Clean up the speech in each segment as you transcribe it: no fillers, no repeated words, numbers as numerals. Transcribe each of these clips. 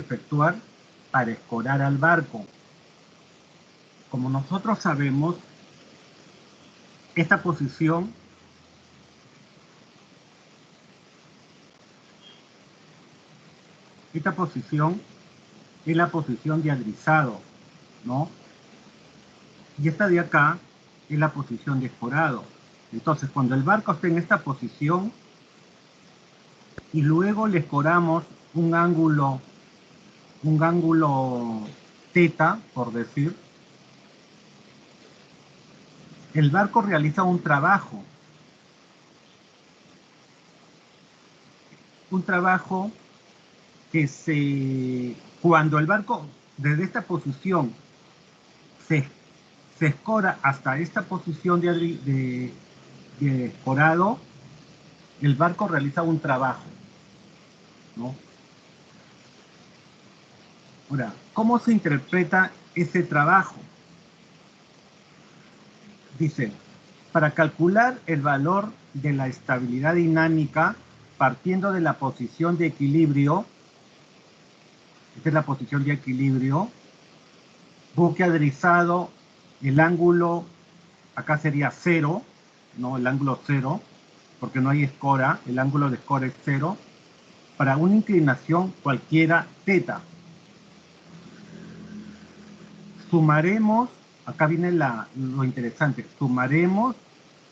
efectuar para escorar al barco. Como nosotros sabemos, esta posición es la posición de adrizado, ¿no? Y esta de acá es la posición de escorado. Entonces, cuando el barco esté en esta posición y luego le escoramos un ángulo teta, por decir, el barco realiza un trabajo que cuando el barco desde esta posición se escora hasta esta posición de escorado, el barco realiza un trabajo, ¿no? Ahora, ¿cómo se interpreta ese trabajo? Dice, para calcular el valor de la estabilidad dinámica partiendo de la posición de equilibrio, esta es la posición de equilibrio, buque adrizado, el ángulo, acá sería 0, ¿no? El ángulo 0, porque no hay escora, el ángulo de escora es 0, para una inclinación cualquiera teta. Sumaremos, acá viene lo interesante, sumaremos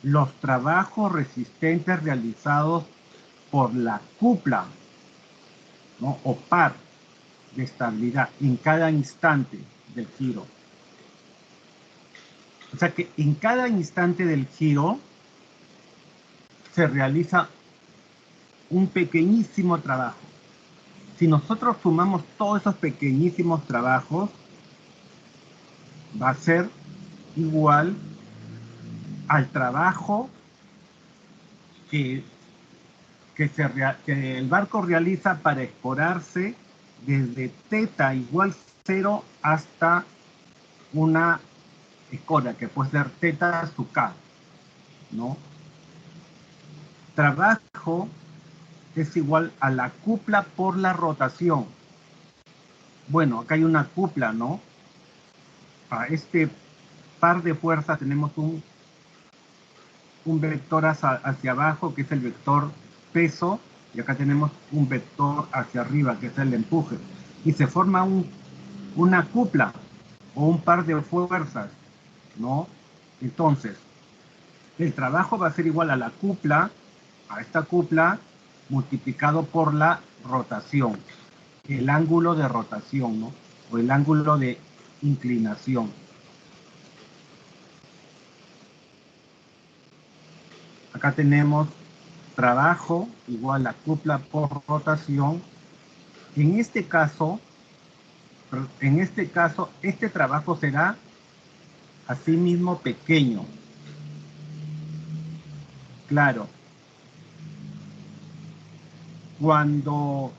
los trabajos resistentes realizados por la cupla, ¿no? O par de estabilidad en cada instante del giro. O sea que en cada instante del giro se realiza un pequeñísimo trabajo. Si nosotros sumamos todos esos pequeñísimos trabajos, va a ser igual al trabajo que el barco realiza para escorarse desde teta igual 0 hasta una escora, que puede ser teta sub k, ¿no? Trabajo es igual a la cupla por la rotación. Bueno, acá hay una cupla, ¿no? A este par de fuerzas tenemos un vector hacia abajo, que es el vector peso, y acá tenemos un vector hacia arriba, que es el empuje. Y se forma una cupla o un par de fuerzas, ¿no? Entonces, el trabajo va a ser igual a la cupla, a esta cupla, multiplicado por la rotación, el ángulo de rotación, ¿no? O el ángulo de inclinación. Acá tenemos trabajo igual a cupla por rotación. En este caso, este trabajo será asimismo pequeño. Claro, cuando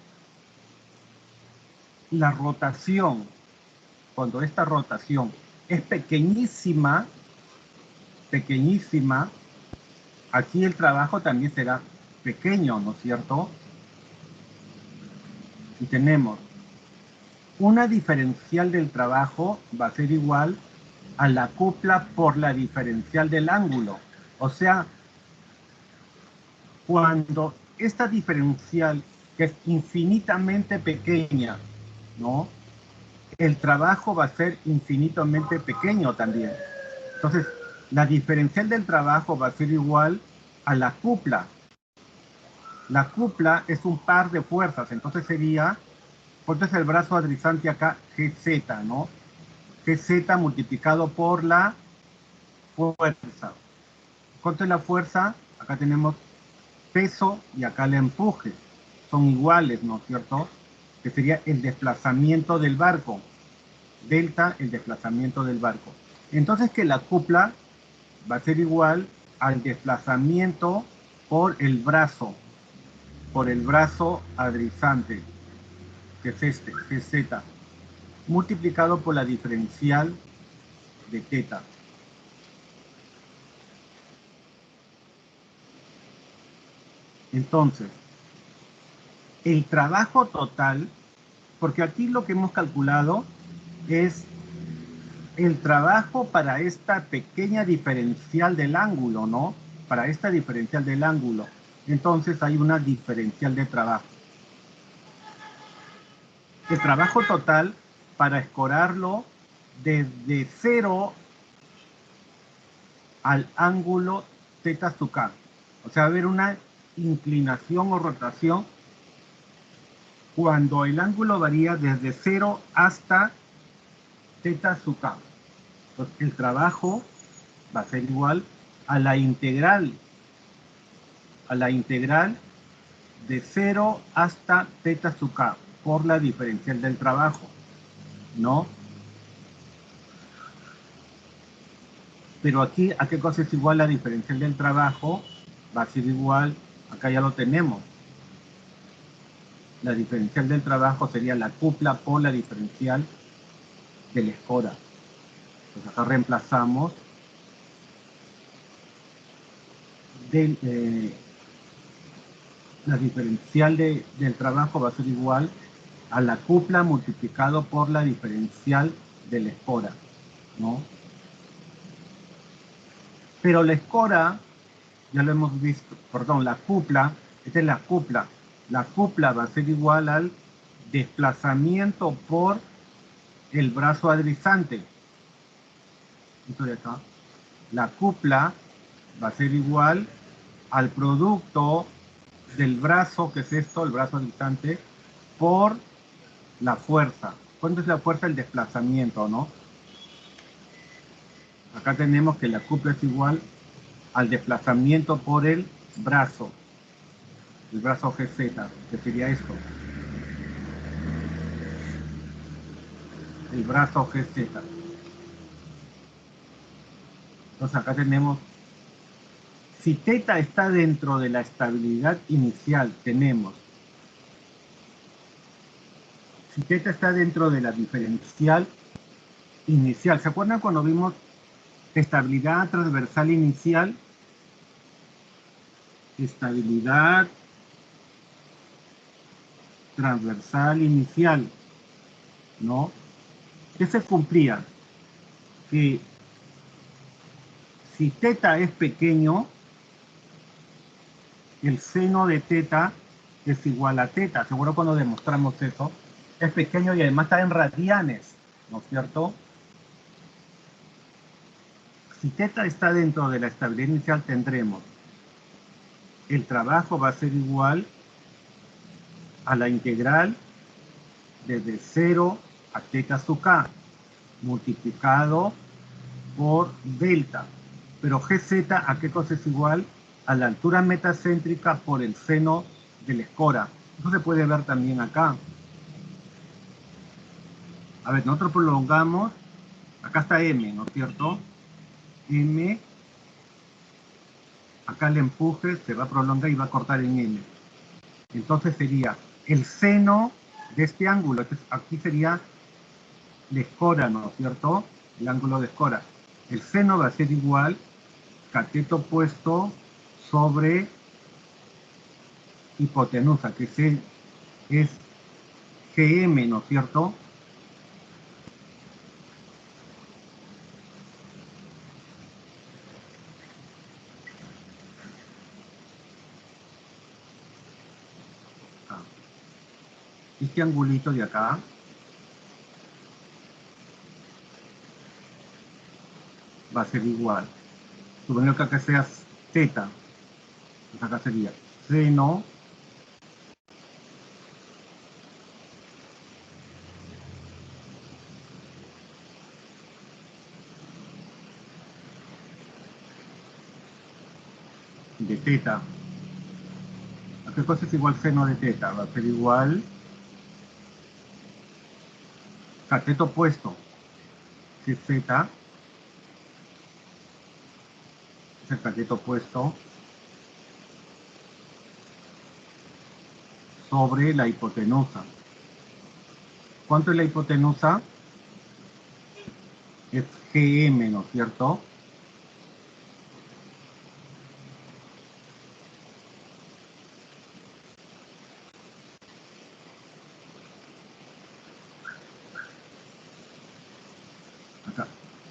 esta rotación es pequeñísima, aquí el trabajo también será pequeño, ¿no es cierto? Y tenemos una diferencial del trabajo va a ser igual a la cupla por la diferencial del ángulo. O sea, cuando esta diferencial, que es infinitamente pequeña, ¿no? El trabajo va a ser infinitamente pequeño también. Entonces, la diferencial del trabajo va a ser igual a la cupla. La cupla es un par de fuerzas, entonces sería, ¿cuánto es el brazo adrizante acá? GZ, ¿no? GZ multiplicado por la fuerza. ¿Cuánto es la fuerza? Acá tenemos peso y acá el empuje. Son iguales, ¿no es cierto? Que sería el desplazamiento del barco. Delta, el desplazamiento del barco. Entonces que la cupla va a ser igual al desplazamiento por el brazo adrizante, que es este, GZ, multiplicado por la diferencial de teta. Entonces, el trabajo total, porque aquí lo que hemos calculado es el trabajo para esta pequeña diferencial del ángulo, ¿no? Para esta diferencial del ángulo. Entonces hay una diferencial de trabajo. El trabajo total para escorarlo desde 0 al ángulo θ sub k. O sea, va a haber una inclinación o rotación cuando el ángulo varía desde 0 hasta θ sub k. Entonces, el trabajo va a ser igual a la integral de 0 hasta θ sub k por la diferencial del trabajo, ¿no? Pero aquí, ¿a qué cosa es igual la diferencial del trabajo? Va a ser igual, acá ya lo tenemos. La diferencial del trabajo sería la cupla por la diferencial del escora. Entonces acá reemplazamos la diferencial del trabajo va a ser igual a la cupla multiplicado por la diferencial del escora, ¿no? Pero la escora, ya lo hemos visto, perdón, la cupla, esta es la cupla va a ser igual al desplazamiento por el brazo adrizante. Entonces acá, la cupla va a ser igual al producto del brazo, que es esto, el brazo adrizante, por la fuerza. ¿Cuánto es la fuerza? El desplazamiento, ¿no? Acá tenemos que la cupla es igual al desplazamiento por el brazo GZ, que sería esto, el brazo GZ. Entonces acá tenemos, si θ está dentro de la estabilidad inicial, tenemos, si θ está dentro de la diferencial inicial, ¿se acuerdan cuando vimos estabilidad transversal inicial? Estabilidad transversal inicial, ¿no? ¿Qué se cumplía? Que si θ es pequeño, el seno de θ es igual a θ. Seguro cuando demostramos eso, es pequeño y además está en radianes, ¿no es cierto? Si θ está dentro de la estabilidad inicial, tendremos el trabajo va a ser igual a la integral desde 0 a θ sub k multiplicado por delta. Pero Gz, ¿a qué cosa es igual? A la altura metacéntrica por el seno del escora. Eso se puede ver también acá. A ver, nosotros prolongamos, acá está m, ¿no es cierto? M, acá el empuje se va a prolongar y va a cortar en m. Entonces sería el seno de este ángulo. Entonces aquí sería la escora, ¿no es cierto? El ángulo de escora. El seno va a ser igual cateto opuesto sobre hipotenusa, que es Gm, ¿no es cierto? Ah, este angulito de acá va a ser igual. Suponiendo que acá sea θ, pues acá sería seno de θ. ¿A qué cosa es igual seno de θ? Va a ser igual cateto opuesto, que es θ, es el cateto opuesto sobre la hipotenusa. ¿Cuánto es la hipotenusa? Es Gm, ¿no es cierto?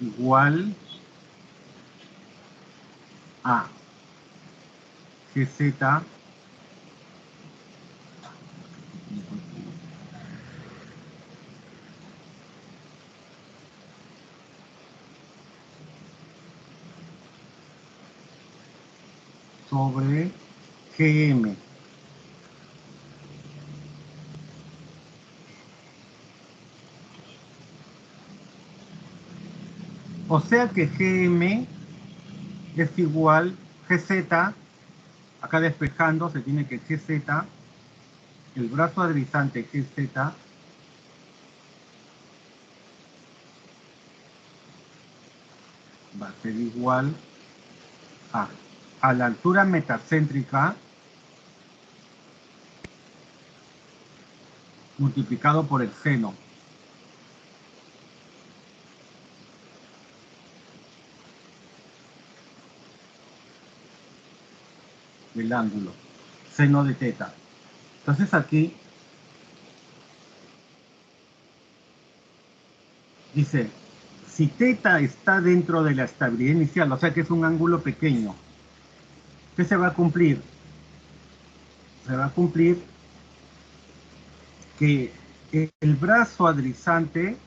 igual a GZ sobre GM. O sea que GM es igual GZ, acá despejando se tiene que GZ, el brazo advisante GZ, va a ser igual a la altura metacéntrica multiplicado por el seno. Del ángulo, seno de teta. Entonces aquí dice, si teta está dentro de la estabilidad inicial, o sea que es un ángulo pequeño, ¿qué se va a cumplir? Se va a cumplir que el brazo adrizante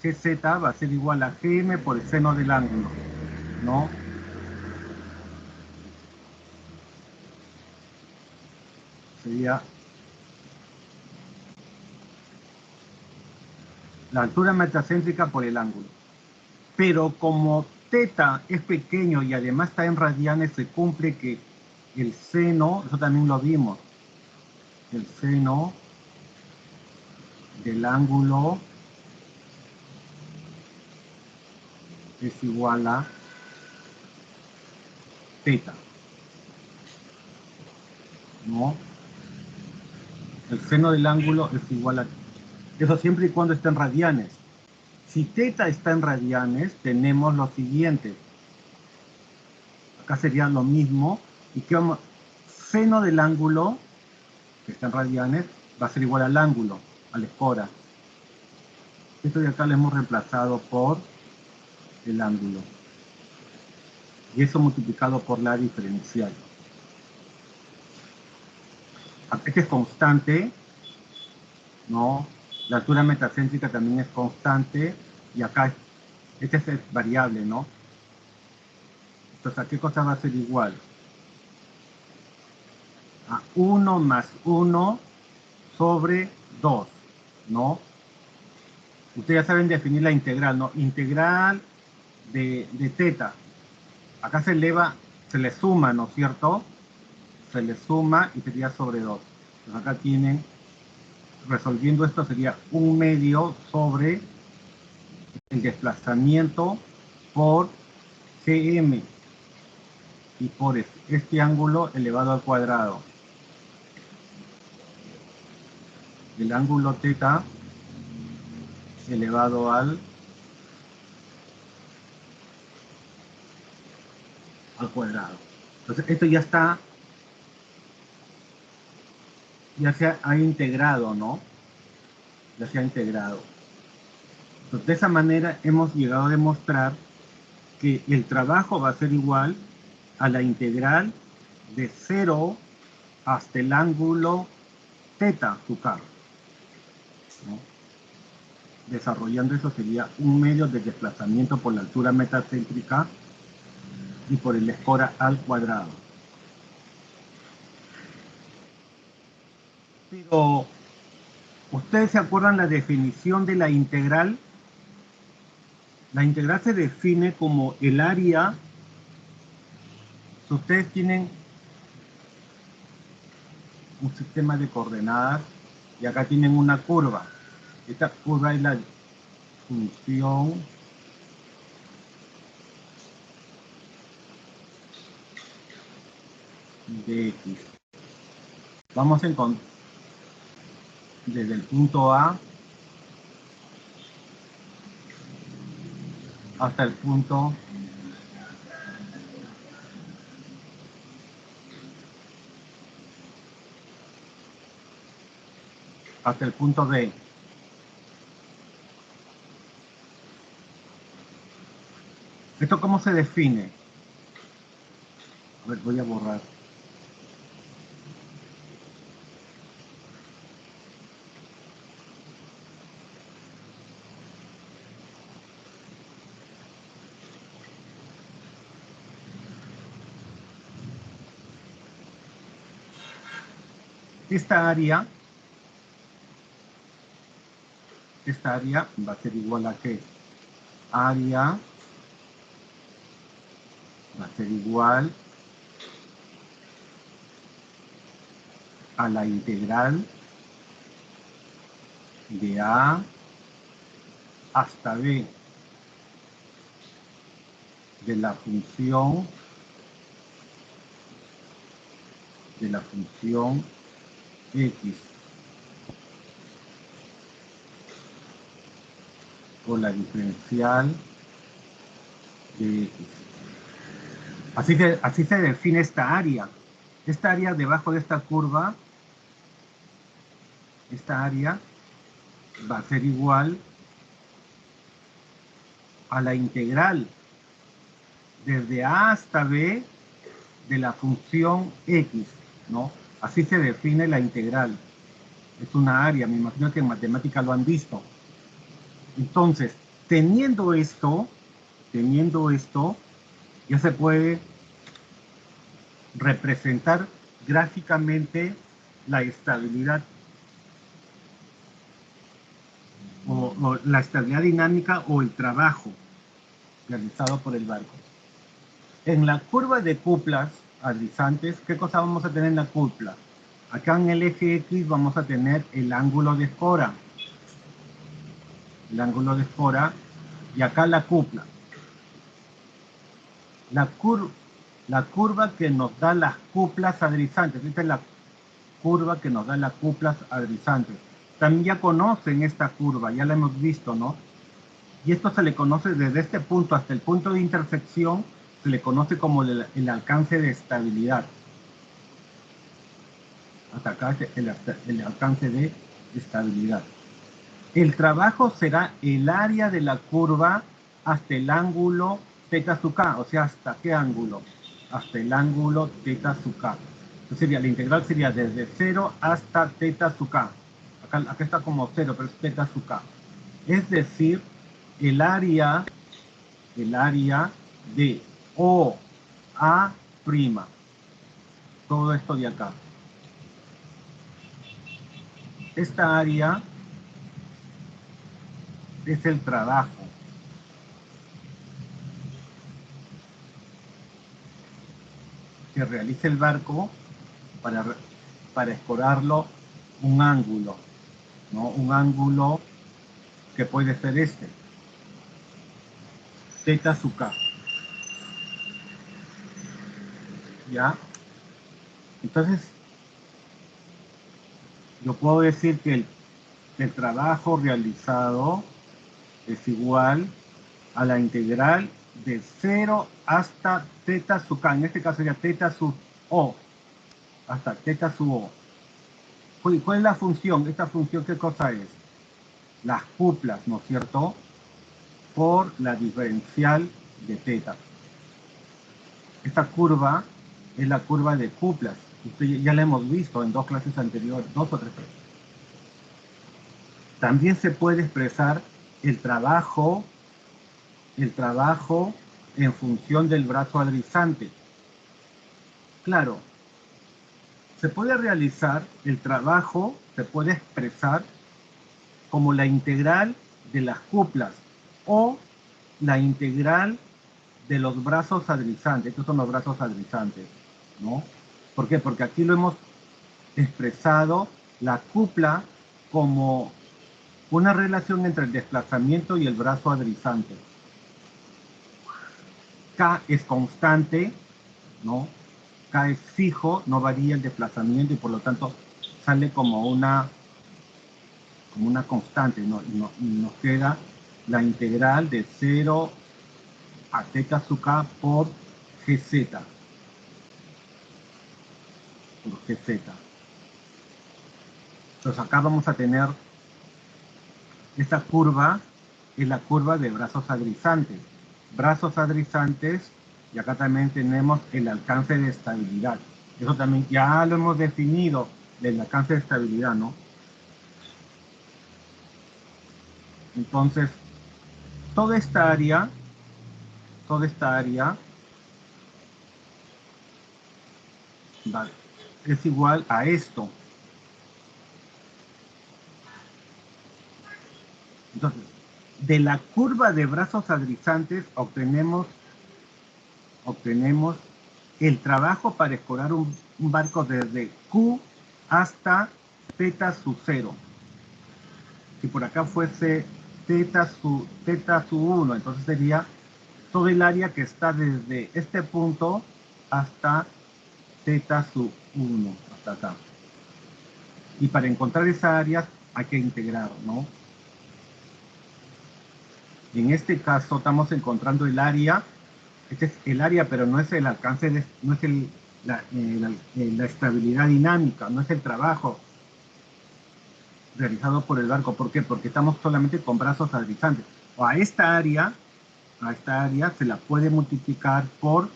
GZ va a ser igual a GM por el seno del ángulo, ¿no? Sería la altura metacéntrica por el ángulo. Pero como teta es pequeño y además está en radianes, se cumple que el seno, eso también lo vimos, el seno del ángulo es igual a teta, ¿no? El seno del ángulo es igual a... Eso siempre y cuando esté en radianes. Si teta está en radianes, tenemos lo siguiente. Acá sería lo mismo. Y que vamos, seno del ángulo, que está en radianes, va a ser igual al ángulo, a la escora. Esto de acá lo hemos reemplazado por el ángulo. Y eso multiplicado por la diferencial. Este es constante, ¿no? La altura metacéntrica también es constante. Y acá, este es variable, ¿no? Entonces, ¿a qué cosa va a ser igual? A 1 más 1 sobre 2, ¿no? Ustedes ya saben definir la integral, ¿no? Integral de teta. Acá se eleva, se le suma, ¿no es cierto? Se le suma y sería sobre 2. Entonces acá tienen, resolviendo esto sería 1/2 sobre el desplazamiento por GM y por este ángulo elevado al cuadrado. El ángulo teta elevado al cuadrado. Entonces esto ya está, ya se ha integrado, ¿no? Ya se ha integrado. Entonces, de esa manera hemos llegado a demostrar que el trabajo va a ser igual a la integral de 0 hasta el ángulo teta tucar, ¿no? Desarrollando eso sería 1/2 del desplazamiento por la altura metacéntrica y por el escora al cuadrado. Pero, ¿ustedes se acuerdan la definición de la integral? La integral se define como el área. Si ustedes tienen un sistema de coordenadas y acá tienen una curva. Esta curva es la función de x. Vamos a encontrar desde el punto A hasta el punto B. ¿Esto cómo se define? A ver, voy a borrar. Esta área va a ser igual a ¿qué? Área va a ser igual a la integral de A hasta B de la función X o la diferencial de X. Así se define esta área. Esta área debajo de esta curva, esta área va a ser igual a la integral desde A hasta B de la función X, ¿no? Así se define la integral. Es una área, me imagino que en matemática lo han visto. Entonces, teniendo esto, ya se puede representar gráficamente la estabilidad o la estabilidad dinámica o el trabajo realizado por el barco. En la curva de cuplas adyacentes, ¿qué cosa vamos a tener en la cupla? Acá en el eje X vamos a tener el ángulo de escora. El ángulo de escora y acá la cupla. La curva que nos da las cuplas adyacentes. Esta es la curva que nos da las cuplas adyacentes. También ya conocen esta curva, ya la hemos visto, ¿no? Y esto se le conoce desde este punto hasta el punto de intersección, se le conoce como el alcance de estabilidad. Hasta acá el alcance de estabilidad. El trabajo será el área de la curva hasta el ángulo θ sub k, o sea, ¿hasta qué ángulo? Hasta el ángulo θ sub k. Entonces sería, la integral sería desde 0 hasta θ sub k. Acá está como 0, pero es θ sub k. Es decir, el área de OA', todo esto de acá. Esta área es el trabajo que realiza el barco para escorarlo un ángulo, ¿no? Un ángulo que puede ser este, θ sub k. ¿Ya? Entonces, yo puedo decir que el trabajo realizado es igual a la integral de 0 hasta θ sub k. En este caso sería θ sub O, hasta θ sub O. ¿Cuál es la función? ¿Esta función qué cosa es? Las cuplas, ¿no es cierto? Por la diferencial de θ. Esta curva es la curva de cuplas. Ya la hemos visto en 2 clases anteriores, 2 o 3 clases. También se puede expresar el trabajo en función del brazo adyacente. Claro, se puede realizar el trabajo, se puede expresar como la integral de las cuplas o la integral de los brazos adyacentes. Estos son los brazos adyacentes, ¿no? ¿Por qué? Porque aquí lo hemos expresado la cupla como una relación entre el desplazamiento y el brazo adyacente. K es constante, ¿no? K es fijo, no varía el desplazamiento y por lo tanto sale como una constante, ¿no? Y nos queda la integral de 0 a θ sub k por gz. Por gz. Entonces acá vamos a tener esta curva, es la curva de brazos adyacentes. brazos adyacentes, y acá también tenemos el alcance de estabilidad. Eso también ya lo hemos definido del alcance de estabilidad, ¿no? Entonces, toda esta área vale, es igual a esto. Entonces, de la curva de brazos adyacentes obtenemos el trabajo para escorar un barco desde Q hasta θ sub 0. Si por acá fuese θ sub 1, entonces sería todo el área que está desde este punto hasta θ sub 1, hasta acá. Y para encontrar esa área hay que integrar, ¿no? Y en este caso estamos encontrando el área. Este es el área, pero no es el alcance, no es la estabilidad dinámica, no es el trabajo realizado por el barco. ¿Por qué? Porque estamos solamente con brazos adyacentes. O a esta área se la puede multiplicar por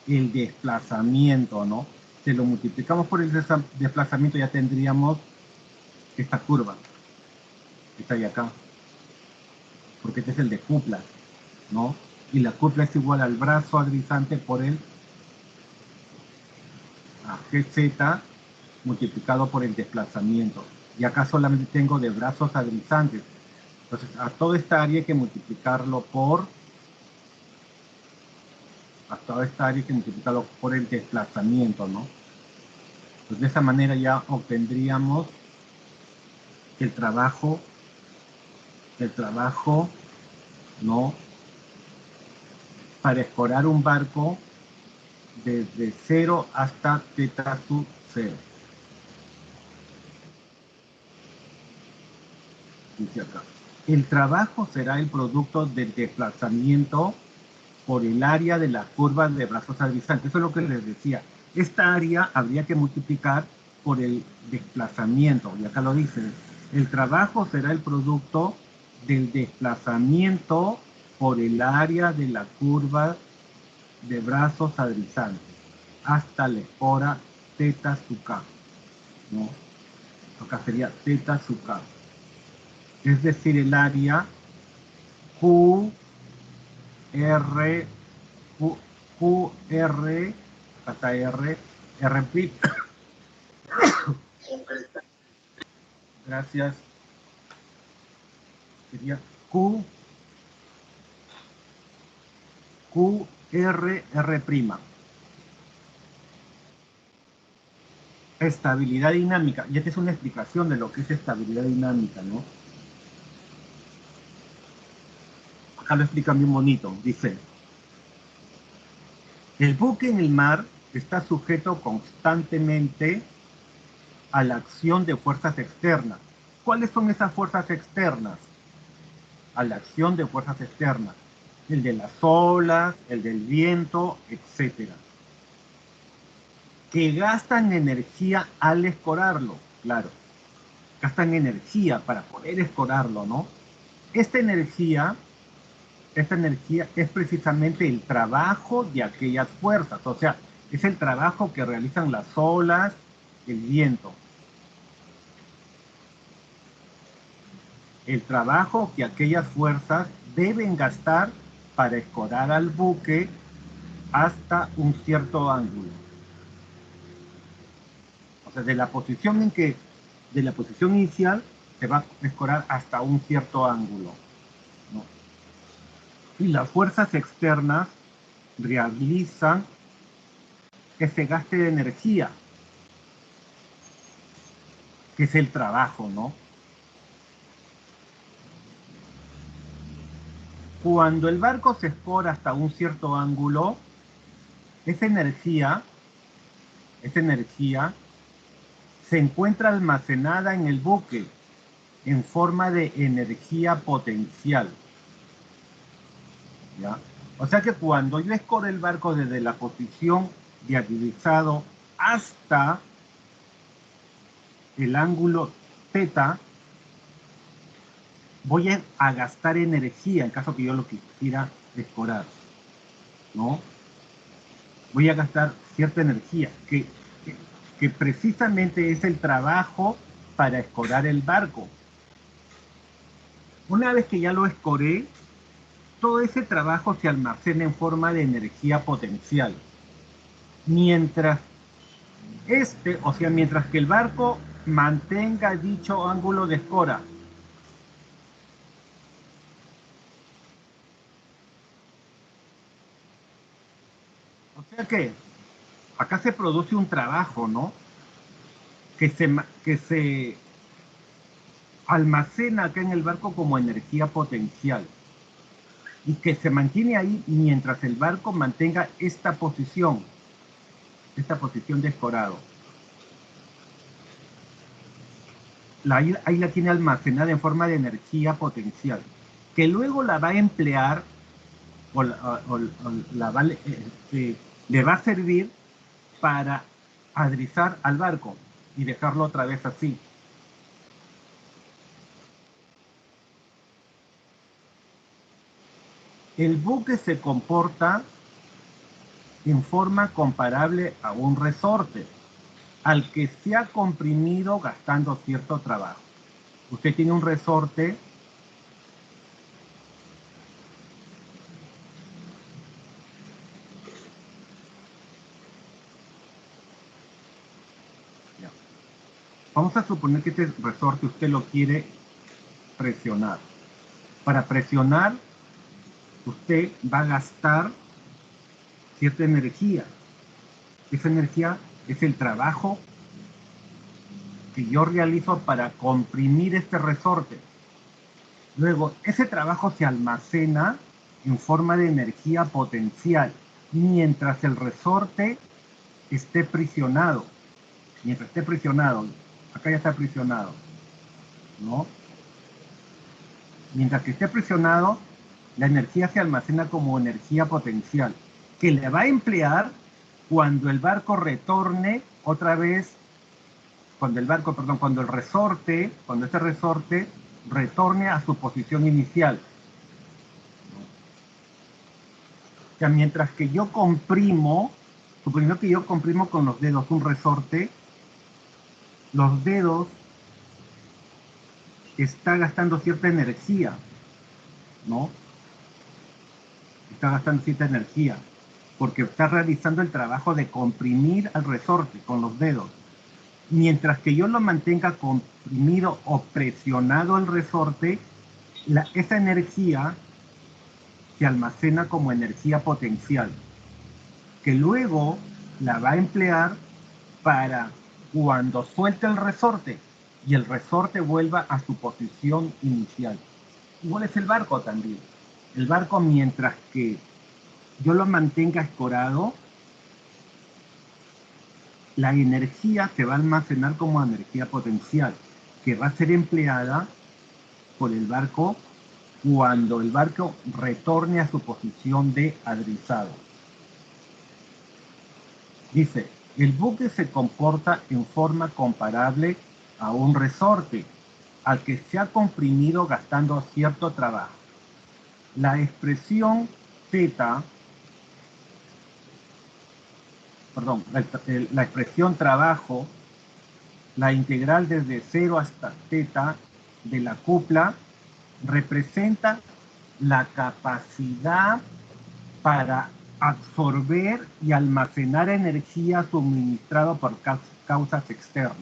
el desplazamiento, ¿no? Si lo multiplicamos por el desplazamiento ya tendríamos esta curva, que está ahí acá, porque este es el de cupla, ¿no? Y la cupla es igual al brazo adyacente por el GZ multiplicado por el desplazamiento. Y acá solamente tengo de brazos adyacentes. Entonces, a toda esta área hay que multiplicarlo por el desplazamiento, ¿no? Pues de esa manera ya obtendríamos el trabajo, ¿no? Para escorar un barco desde 0 hasta θ sub 0. Dice acá. El trabajo será el producto del desplazamiento por el área de la curva de brazos adyacentes. Eso es lo que les decía. Esta área habría que multiplicar por el desplazamiento. Y acá lo dice. El trabajo será el producto del desplazamiento por el área de la curva de brazos adyacentes hasta la espora θ sub k, ¿no? Acá sería θ sub k. Es decir, el área Q, R, Q, R, hasta R, R, gracias, sería Q, Q, R, R'. Estabilidad dinámica, y esta es una explicación de lo que es estabilidad dinámica, ¿no? Acá lo explican bien bonito, dice, el buque en el mar está sujeto constantemente a la acción de fuerzas externas. ¿Cuáles son esas fuerzas externas? A la acción de fuerzas externas. El de las olas, el del viento, etc. Que gastan energía al escorarlo, claro. Gastan energía para poder escorarlo, ¿no? Esta energía es precisamente el trabajo de aquellas fuerzas, o sea, es el trabajo que realizan las olas, el viento. El trabajo que aquellas fuerzas deben gastar para escorar al buque hasta un cierto ángulo. O sea, de la posición inicial se va a escorar hasta un cierto ángulo, ¿no? Y las fuerzas externas realizan ese gaste de energía, que es el trabajo, ¿no? Cuando el barco se escora hasta un cierto ángulo, esa energía se encuentra almacenada en el buque en forma de energía potencial, ¿ya? O sea que cuando yo escoro el barco desde la posición de aguilizado hasta el ángulo θ, voy a gastar energía en caso que yo lo quisiera escorar. ¿no? Voy a gastar cierta energía, que precisamente es el trabajo para escorar el barco. Una vez que ya lo escoré, todo ese trabajo se almacena en forma de energía potencial. Mientras o sea, mientras que el barco mantenga dicho ángulo de escora, o sea que acá se produce un trabajo, ¿no? Que se almacena acá en el barco como energía potencial y que se mantiene ahí mientras el barco mantenga esta posición de escorado. Ahí la tiene almacenada en forma de energía potencial, que luego la va a emplear o la va, le va a servir para adrizar al barco y dejarlo otra vez así. El buque se comporta en forma comparable a un resorte, al que se ha comprimido gastando cierto trabajo. Usted tiene un resorte ya. Vamos a suponer que este resorte usted lo quiere presionar. Para presionar, usted va a gastar cierta energía. Esa energía es el trabajo que yo realizo para comprimir este resorte. Luego, ese trabajo se almacena en forma de energía potencial mientras el resorte esté prisionado. Mientras esté prisionado, acá ya está prisionado, ¿no? Mientras que esté prisionado, la energía se almacena como energía potencial, que le va a emplear cuando el barco retorne otra vez, cuando este resorte retorne a su posición inicial. O sea, mientras que yo comprimo, suponiendo que yo comprimo con los dedos un resorte, los dedos está gastando cierta energía, ¿no? Está gastando cierta energía, porque está realizando el trabajo de comprimir al resorte con los dedos. Mientras que yo lo mantenga comprimido o presionado el resorte, esa energía se almacena como energía potencial, que luego la va a emplear para cuando suelte el resorte y el resorte vuelva a su posición inicial. Igual es el barco también. El barco, mientras que yo lo mantenga escorado, la energía se va a almacenar como energía potencial, que va a ser empleada por el barco cuando el barco retorne a su posición de adrizado. Dice, el buque se comporta en forma comparable a un resorte, al que se ha comprimido gastando cierto trabajo. La expresión θ, perdón, la expresión trabajo, la integral desde 0 hasta θ de la cupla, representa la capacidad para absorber y almacenar energía suministrada por causas externas.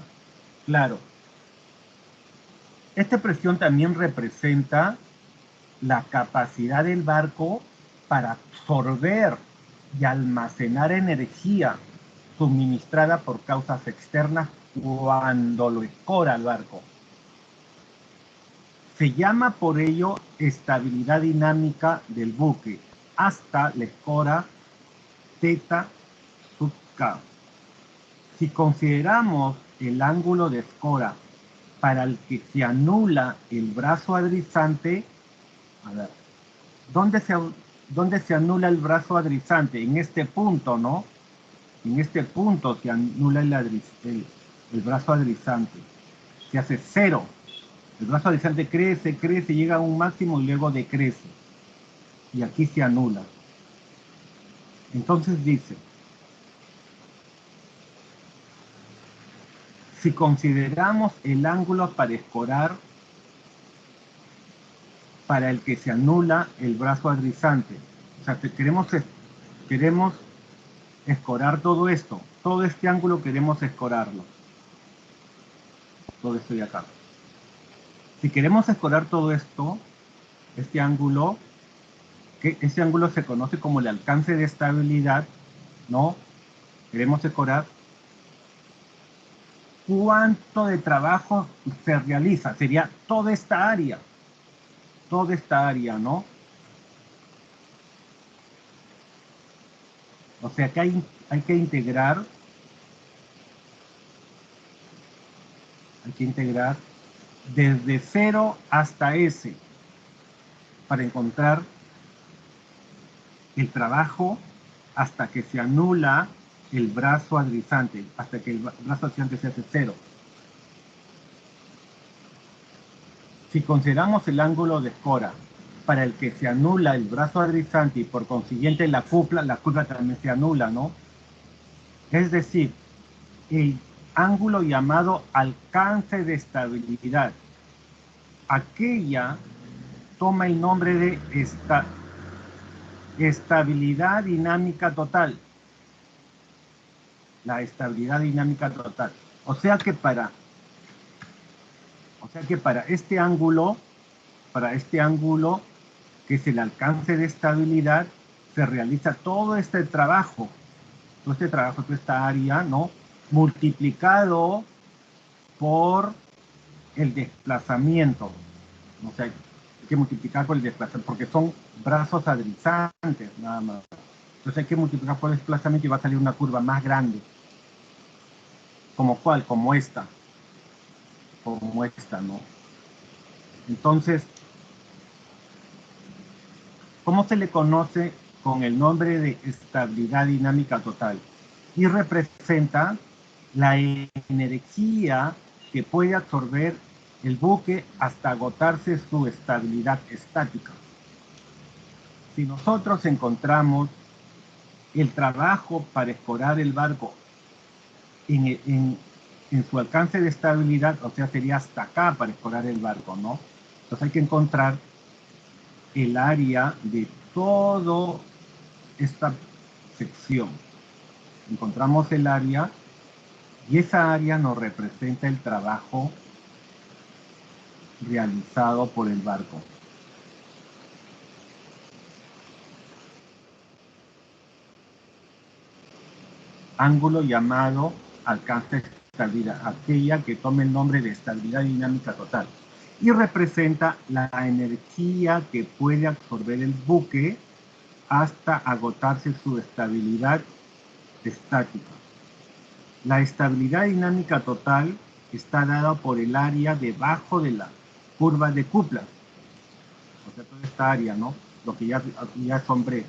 Claro, esta expresión también representa la capacidad del barco para absorber y almacenar energía suministrada por causas externas cuando lo escora el barco. Se llama por ello estabilidad dinámica del buque hasta la escora θ sub k. Si consideramos el ángulo de escora para el que se anula el brazo adrizante, a ver, ¿dónde se anula el brazo adrizante? En este punto, ¿no? En este punto se anula el brazo adrizante. Se hace cero. El brazo adrizante crece, llega a un máximo y luego decrece. Y aquí se anula. Entonces dice, si consideramos el ángulo para escorar para el que se anula el brazo adrizante, o sea, queremos escorar todo esto, todo este ángulo queremos escorarlo, todo esto de acá. Si queremos escorar todo esto, este ángulo se conoce como el alcance de estabilidad, ¿no? Queremos escorar. ¿Cuánto de trabajo se realiza? Sería toda esta área, ¿no? O sea que hay que integrar desde 0 hasta S para encontrar el trabajo hasta que se anula el brazo adrizante, hasta que el brazo adrizante se hace 0. Si consideramos el ángulo de escora para el que se anula el brazo adrizante y por consiguiente la cupla también se anula, ¿no? Es decir, el ángulo llamado alcance de estabilidad, aquella toma el nombre de estabilidad dinámica total. La estabilidad dinámica total. O sea que para este ángulo, que es el alcance de estabilidad, se realiza todo este trabajo, toda esta área, ¿no? Multiplicado por el desplazamiento. O sea, hay que multiplicar por el desplazamiento, porque son brazos adrizantes, nada más. Entonces hay que multiplicar por el desplazamiento y va a salir una curva más grande. ¿Como cuál? Como esta, ¿no? Entonces, ¿cómo se le conoce con el nombre de estabilidad dinámica total? Y representa la energía que puede absorber el buque hasta agotarse su estabilidad estática. Si nosotros encontramos el trabajo para escorar el barco en su alcance de estabilidad, o sea, sería hasta acá para escorar el barco, ¿no? Entonces hay que encontrar el área de toda esta sección. Encontramos el área y esa área nos representa el trabajo realizado por el barco. Ángulo llamado alcance de estabilidad, aquella que toma el nombre de estabilidad dinámica total, y representa la energía que puede absorber el buque hasta agotarse su estabilidad estática. La estabilidad dinámica total está dada por el área debajo de la curva de Kuplan. O sea, toda esta área, ¿no? Lo que ya asombré,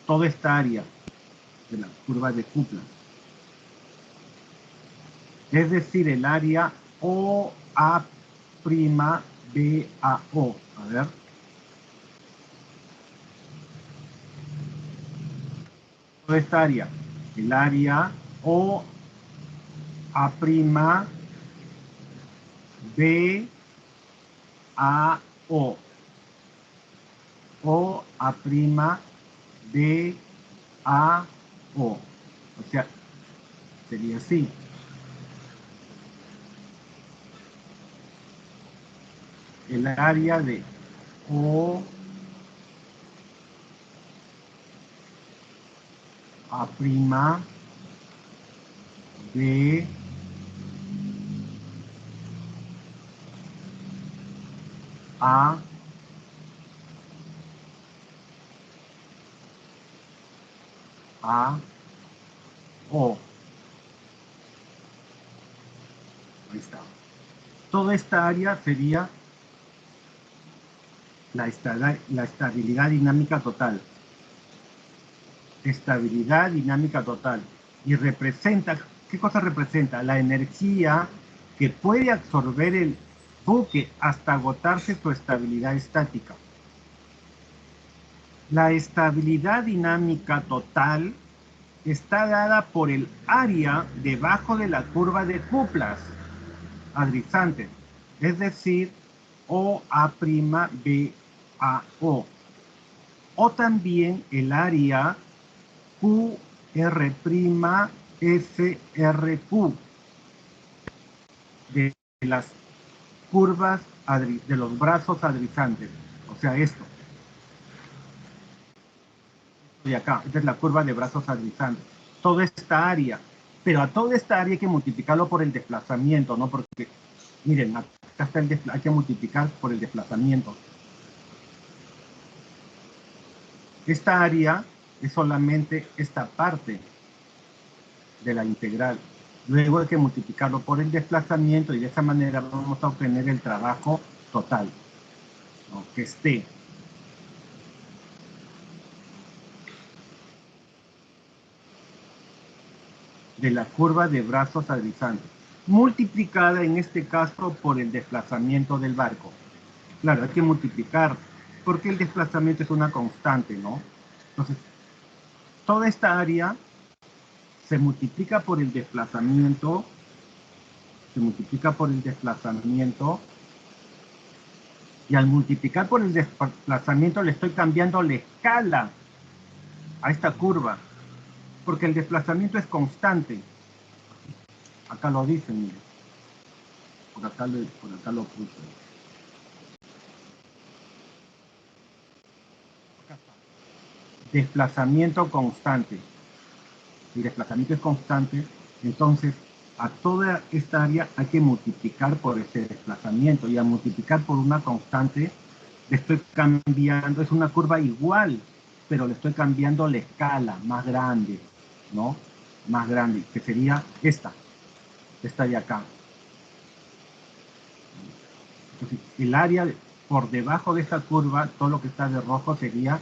toda esta área de la curva de Kuplan. Es decir, el área OA' BAO. A ver. Toda esta área, el área OA' BAO. OA' BAO. O sea, sería así. El área de O A' B A O. Ahí está. Toda esta área sería la estabilidad dinámica total. Estabilidad dinámica total. Y representa, ¿qué cosa representa? La energía que puede absorber el buque hasta agotarse su estabilidad estática. La estabilidad dinámica total está dada por el área debajo de la curva de cuplas adrizantes, es decir, OA''BAO, o también el área QR''SRQ de las curvas de los brazos adrizantes, o sea, esto de acá, esta es la curva de brazos adrizantes, toda esta área, pero a toda esta área hay que multiplicarlo por el desplazamiento, ¿no? Porque, miren, acá está hay que multiplicar por el desplazamiento. Esta área es solamente esta parte de la integral. Luego hay que multiplicarlo por el desplazamiento y de esa manera vamos a obtener el trabajo total, ¿no? Que esté de la curva de brazos adrizantes, multiplicada en este caso por el desplazamiento del barco. Claro, hay que multiplicar, porque el desplazamiento es una constante, ¿no? Entonces, toda esta área se multiplica por el desplazamiento, y al multiplicar por el desplazamiento le estoy cambiando la escala a esta curva, porque el desplazamiento es constante. Acá lo dicen, miren. Por acá lo puse. Desplazamiento constante. El desplazamiento es constante, entonces a toda esta área hay que multiplicar por ese desplazamiento, y al multiplicar por una constante le estoy cambiando, es una curva igual, pero le estoy cambiando la escala más grande, ¿no? Más grande, que sería esta de acá. Entonces, el área por debajo de esta curva, todo lo que está de rojo sería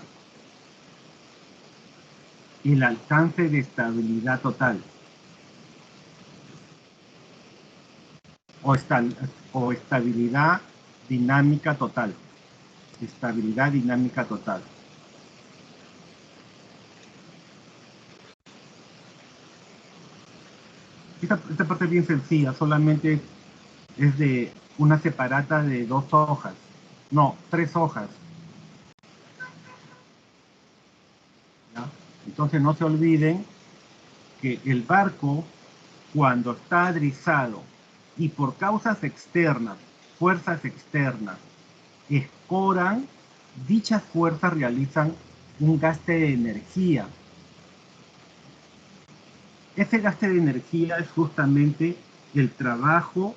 el alcance de estabilidad total. O estabilidad dinámica total. Estabilidad dinámica total. Esta parte es bien sencilla, solamente es de una separata de 2 hojas. No, 3 hojas. ¿Ya? Entonces no se olviden que el barco, cuando está adrizado y por causas externas, fuerzas externas, escoran, dichas fuerzas realizan un gasto de energía. Ese gasto de energía es justamente el trabajo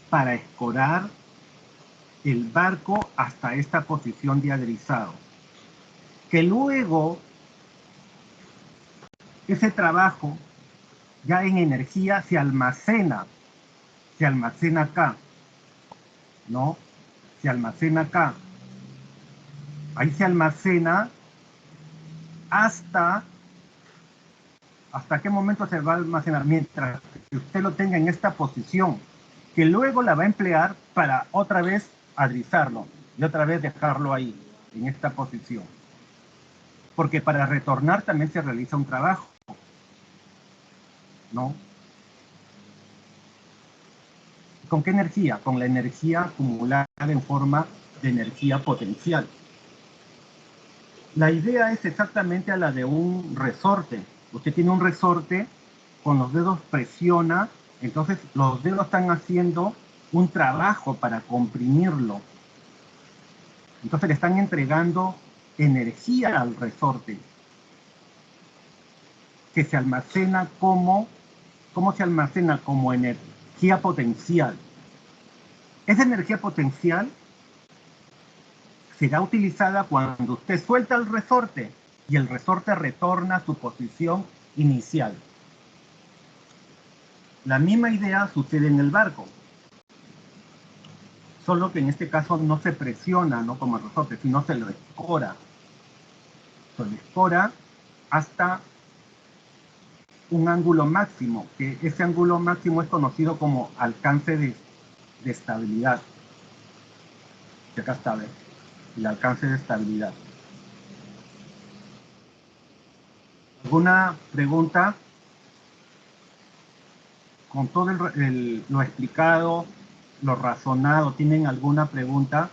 para escorar el barco hasta esta posición de adrizado. Que luego ese trabajo ya en energía se almacena acá, ¿no? Se almacena acá. Ahí se almacena hasta qué momento se va a almacenar, mientras que usted lo tenga en esta posición, que luego la va a emplear para otra vez adrizarlo y otra vez dejarlo ahí, en esta posición. Porque para retornar también se realiza un trabajo, ¿no? ¿Con qué energía? Con la energía acumulada en forma de energía potencial. La idea es exactamente a la de un resorte. Usted tiene un resorte, con los dedos presiona, entonces los dedos están haciendo un trabajo para comprimirlo. Entonces le están entregando energía al resorte, que se almacena ¿cómo se almacena? Como energía potencial. Esa energía potencial será utilizada cuando usted suelta el resorte y el resorte retorna a su posición inicial. La misma idea sucede en el barco, solo que en este caso no se presiona, ¿no? Como el resorte, sino se lo escora. Se lo escora hasta un ángulo máximo, que ese ángulo máximo es conocido como alcance de estabilidad. Que acá está, ¿ves? El alcance de estabilidad. ¿Alguna pregunta? Con todo lo explicado, lo razonado, ¿tienen alguna pregunta?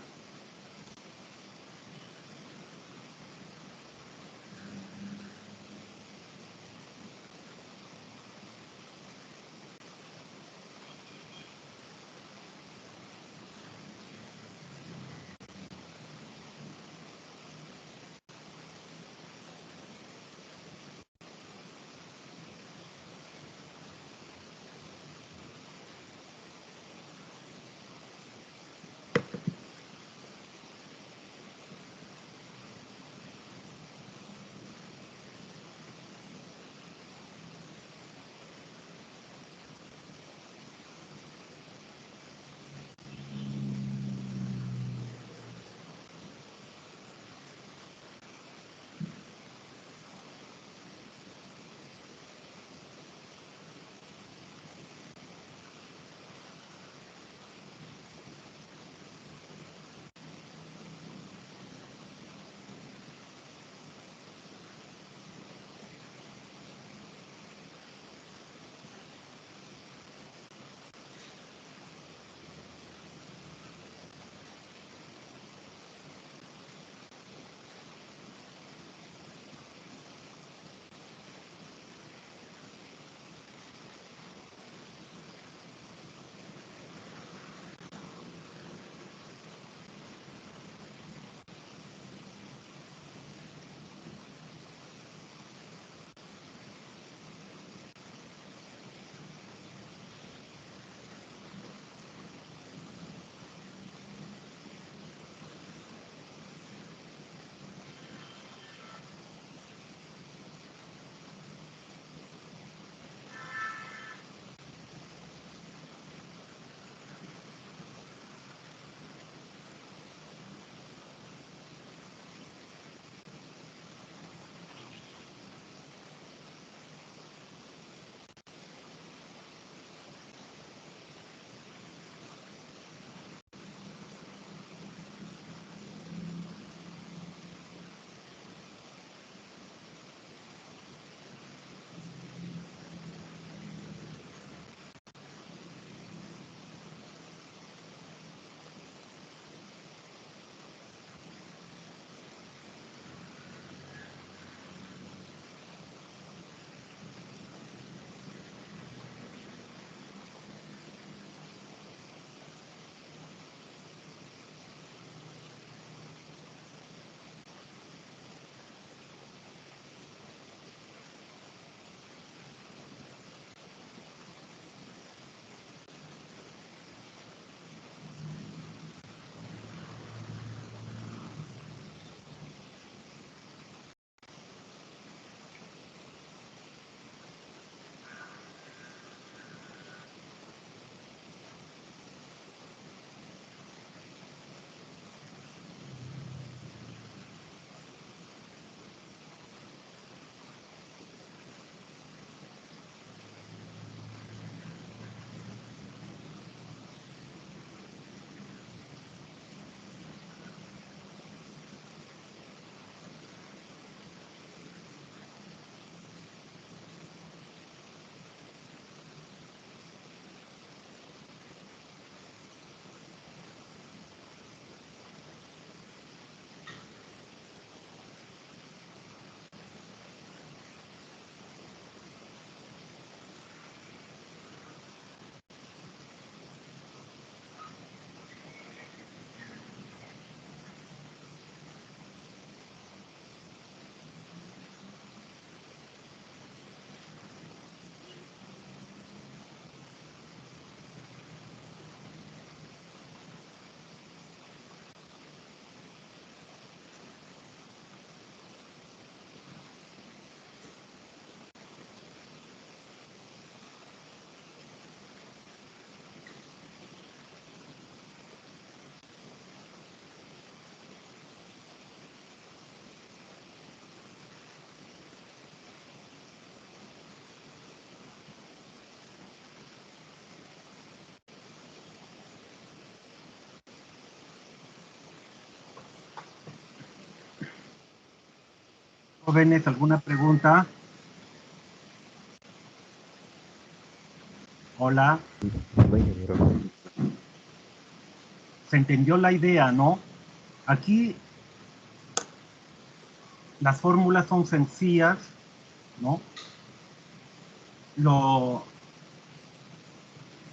Jóvenes, ¿alguna pregunta? Hola. Se entendió la idea, ¿no? Aquí las fórmulas son sencillas, ¿no?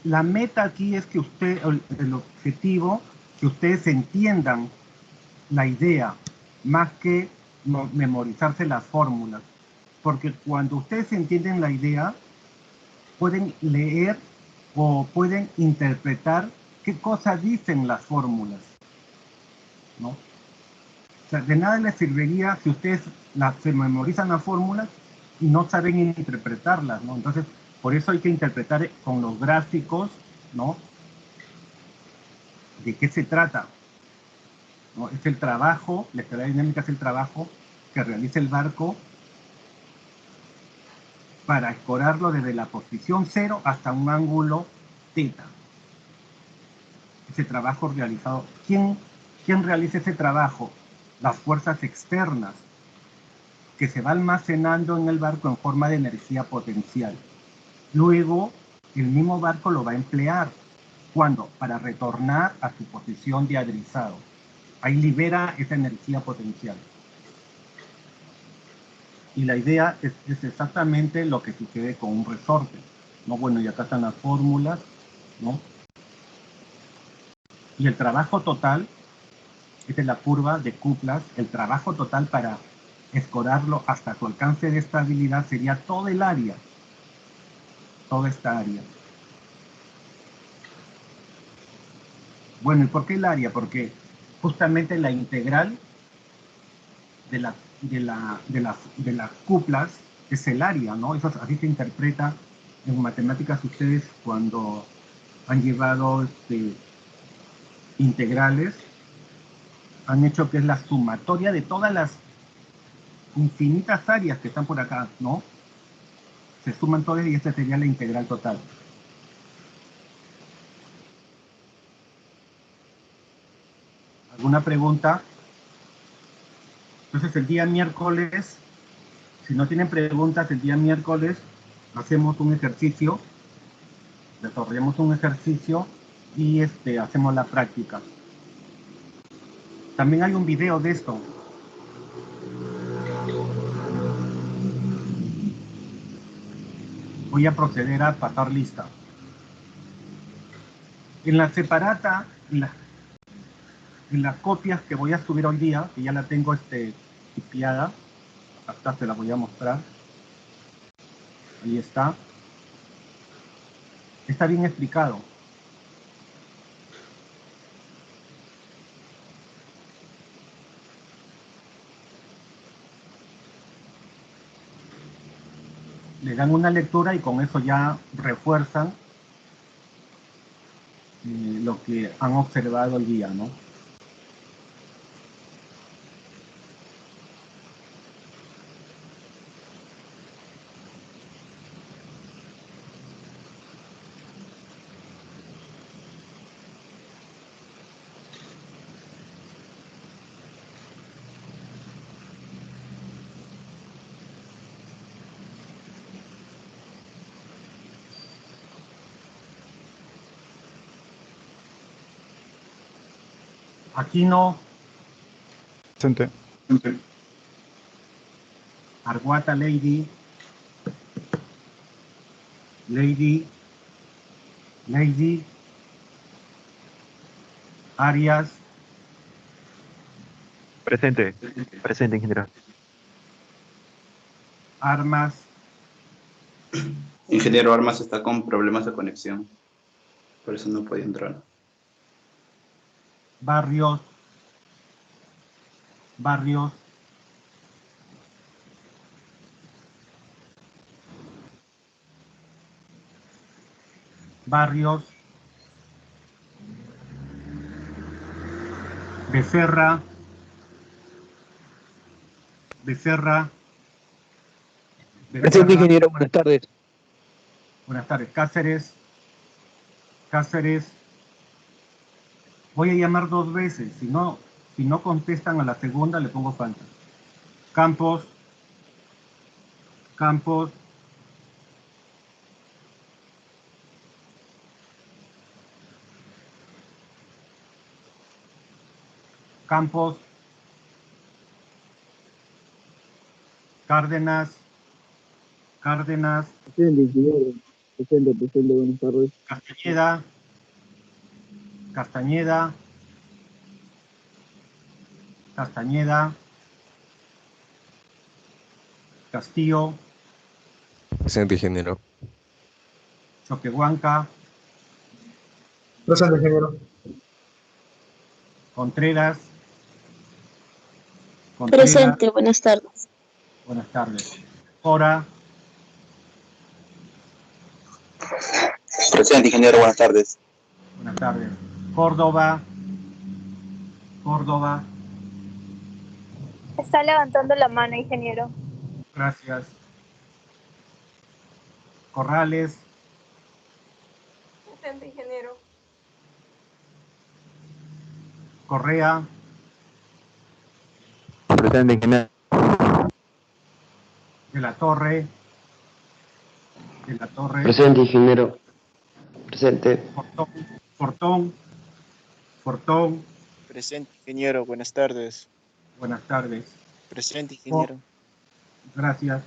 La meta aquí es que el objetivo, que ustedes entiendan la idea, más que memorizarse las fórmulas. Porque cuando ustedes entienden la idea, pueden leer o pueden interpretar qué cosas dicen las fórmulas, ¿no? O sea, de nada les serviría si ustedes se memorizan las fórmulas y no saben interpretarlas, ¿no? Entonces, por eso hay que interpretar con los gráficos, ¿no? ¿De qué se trata? ¿No? Es el trabajo, la escalera dinámica es el trabajo que realiza el barco para escorarlo desde la posición 0 hasta un ángulo θ. Ese trabajo realizado. ¿Quién realiza ese trabajo? Las fuerzas externas, que se va almacenando en el barco en forma de energía potencial. Luego, el mismo barco lo va a emplear. ¿Cuándo? Para retornar a su posición de adrizado. Ahí libera esa energía potencial. Y la idea es exactamente lo que sucede con un resorte, ¿no? Bueno, y acá están las fórmulas, ¿no? Y el trabajo total, esta es la curva de cuplas, el trabajo total para escorarlo hasta su alcance de estabilidad sería todo el área, toda esta área. Bueno, ¿y por qué el área? Porque justamente la integral de las cuplas es el área, ¿no? Eso así se interpreta en matemáticas ustedes cuando han llevado integrales, han hecho que es la sumatoria de todas las infinitas áreas que están por acá, ¿no? Se suman todas y esta sería la integral total. ¿Alguna pregunta? Entonces el día miércoles, si no tienen preguntas, el día miércoles hacemos un ejercicio, desarrollamos un ejercicio y hacemos la práctica. También hay un video de esto. Voy a proceder a pasar lista. En la separata, en las copias que voy a subir hoy día, que ya la tengo tipiada, hasta se la voy a mostrar. Ahí está. Está bien explicado. Le dan una lectura y con eso ya refuerzan lo que han observado hoy día, ¿no? Aquino. Presente. Arguata Lady. Arias. Presente, ingeniero. Armas. Ingeniero Armas está con problemas de conexión, por eso no puede entrar. Barrios. Becerra. Presente, ingeniero, buenas tardes. Buenas tardes. Cáceres. Voy a llamar 2 veces. Si no contestan a la segunda, le pongo falta. Campos. Campos, Campos, Cárdenas, Cárdenas, Presente, ingeniero. Presente, buenas tardes. Castañeda, Castañeda, Castañeda, Castillo, Presente, ingeniero. Choquehuanca, Presente, ingeniero. Contreras, Contreras, Presente, buenas tardes. buenas tardes. Cora, Presente, ingeniero, buenas tardes. buenas tardes. Córdoba, Córdoba, Está levantando la mano, ingeniero. gracias. Corrales, Presente, ingeniero. Correa, Presente, ingeniero. de la Torre, Presente, ingeniero. Presente. Portón, Portón, Portón, Presente, ingeniero. Buenas tardes. buenas tardes. Presente, ingeniero. Gracias,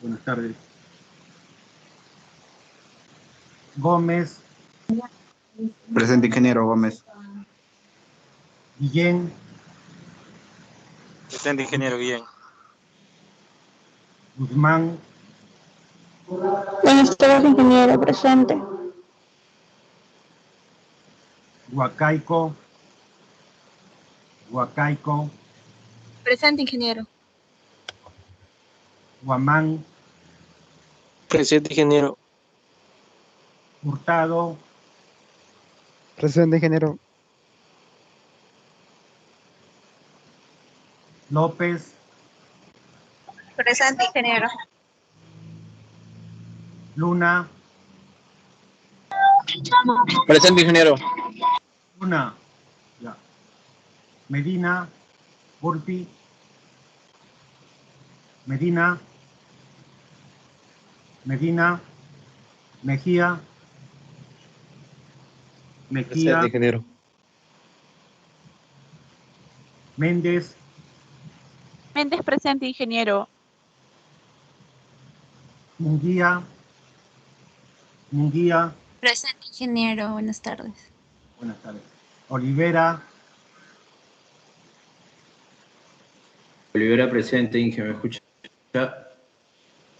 buenas tardes. Gómez, Presente, ingeniero Gómez. Guillén, Presente, ingeniero. Bien. Guzmán, Buenas tardes, ingeniero. Presente. Huacaico, Huacaico, Presente, ingeniero. Huamán, Presente, ingeniero. Hurtado, Presente, ingeniero. López, Presente, ingeniero. Luna, Presente, ingeniero. Luna, ya. Medina, Burpi, Medina, Medina, Mejía, Mejía, Presente, ingeniero. Méndez, Méndez presente, ingeniero. Munguía, Munguía, Presente, ingeniero. Buenas tardes. buenas tardes. Olivera, Olivera presente, Inge, ¿me escucha?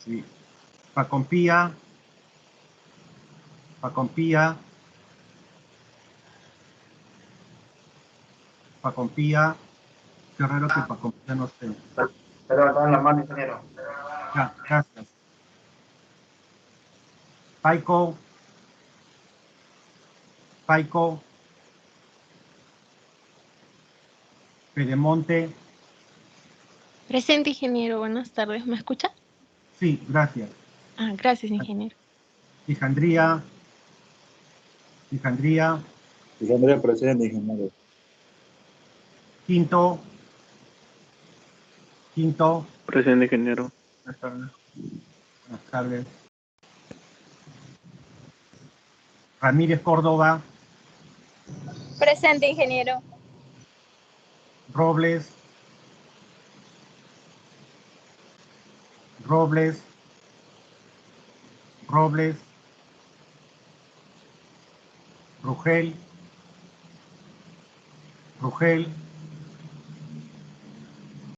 sí. Pacompía, Pacompía, Pacompía, qué raro que Pacompía no esté. Pero en la mano, ingeniero. Ya, gracias. Paico, Paico, Pedemonte, Presente, ingeniero. Buenas tardes. ¿Me escucha? sí, gracias. Ah, gracias, ingeniero. Alejandría, Alejandría, Ingeniero, presente, ingeniero. Quinto, Quinto, Presente, ingeniero. buenas tardes. Ramírez Córdoba, Presente, ingeniero. Robles, Robles, Robles, Rugel, Rugel,